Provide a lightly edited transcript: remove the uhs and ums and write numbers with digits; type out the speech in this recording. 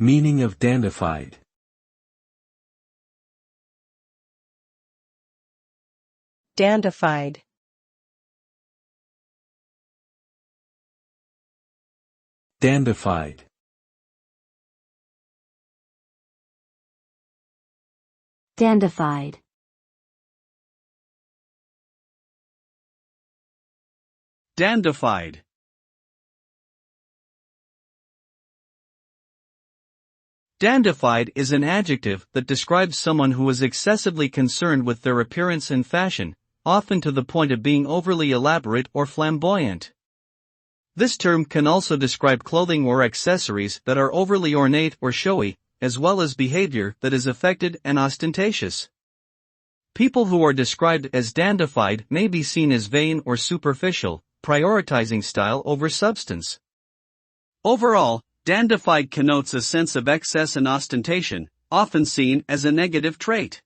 Meaning of dandified. Dandified. Dandified. Dandified. Dandified. Dandified is an adjective that describes someone who is excessively concerned with their appearance and fashion, often to the point of being overly elaborate or flamboyant. This term can also describe clothing or accessories that are overly ornate or showy, as well as behavior that is affected and ostentatious. People who are described as dandified may be seen as vain or superficial, prioritizing style over substance. Overall, dandified connotes a sense of excess and ostentation, often seen as a negative trait.